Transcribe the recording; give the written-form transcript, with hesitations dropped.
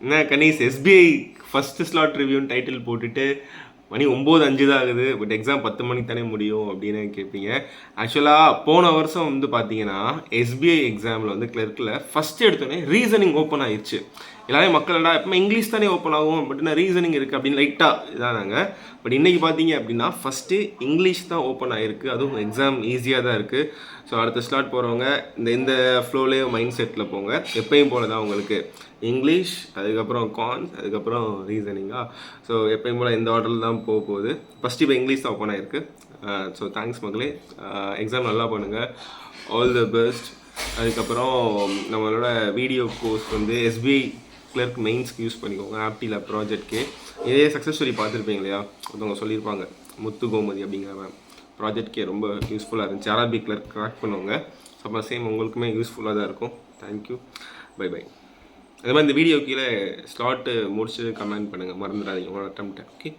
என்ன Ganesh SBI first slot ரிவ்யூன்னு title போட்டுட்டு மணி 9:05 தான் ஆகுது, பட் எக்ஸாம் 10 மணிக்கு தானே முடியும் அப்படின்னு கேட்பீங்க. ஆக்சுவலாக போன வருஷம் வந்து பார்த்தீங்கன்னா எஸ்பிஐ எக்ஸாமில் வந்து கிளர்க்கில் ஃபஸ்ட்டு எடுத்தோடனே ரீசனிங் ஓப்பன் ஆயிடுச்சு. எல்லாரும் மக்கள்டா எப்பவுமே இங்கிலீஷ் தானே ஓப்பன் ஆகும், பட் என்ன ரீசனிங் இருக்குது அப்படின்னு லைட்டாக இதானாங்க. பட் இன்றைக்கி பார்த்தீங்க அப்படின்னா ஃபஸ்ட்டு இங்கிலீஷ் தான் ஓப்பன் ஆகிருக்கு, அதுவும் எக்ஸாம் ஈஸியாக தான் இருக்குது. ஸோ அடுத்த ஸ்லாட் போகிறவங்க இந்த ஃப்ளோலேயே மைண்ட் செட்டில் போங்க. எப்பயும் போல தான் உங்களுக்கு இங்கிலீஷ், அதுக்கப்புறம் கான்ஸ், அதுக்கப்புறம் ரீசனிங்கா. ஸோ எப்பயும் போல் இந்த ஆர்டரில் தான் போக போகுது. ஃபஸ்ட்டு இப்போ இங்கிலீஷ் தான் ஓப்பன் ஆகிருக்கு. ஸோ தேங்க்ஸ் மக்களே, எக்ஸாம் நல்லா பண்ணுங்கள், ஆல் தி பெஸ்ட். அதுக்கப்புறம் நம்மளோட வீடியோ கோர்ஸ் வந்து எஸ்பிஐ கிளர்க் மெயின்ஸ்க்கு யூஸ் பண்ணிக்கோங்க, ஆப்டியில் ப்ராஜெக்ட்க்கு. இதே சக்ஸஸ் ஸ்டோரி பார்த்துருப்பீங்க இல்லையா, ஒருத்தவங்க சொல்லியிருப்பாங்க முத்து கோமதி அப்படிங்கிற மேம். ப்ராஜெக்ட்கே ரொம்ப யூஸ்ஃபுல்லாக இருந்துச்சு. ஆர்ஆர்பி கிளர்க் கிராக் பண்ணுவாங்க. ஸோ அப்போ சேம் உங்களுக்குமே யூஸ்ஃபுல்லாக தான் இருக்கும். Thank you, bye bye. அதே மாதிரி இந்த வீடியோ கீழே ஸ்லாட்டு முடிச்சு கமெண்ட் பண்ணுங்கள், மறந்துடாதீங்க உங்களோட அட்டம்ப்ட்டை. ஓகே.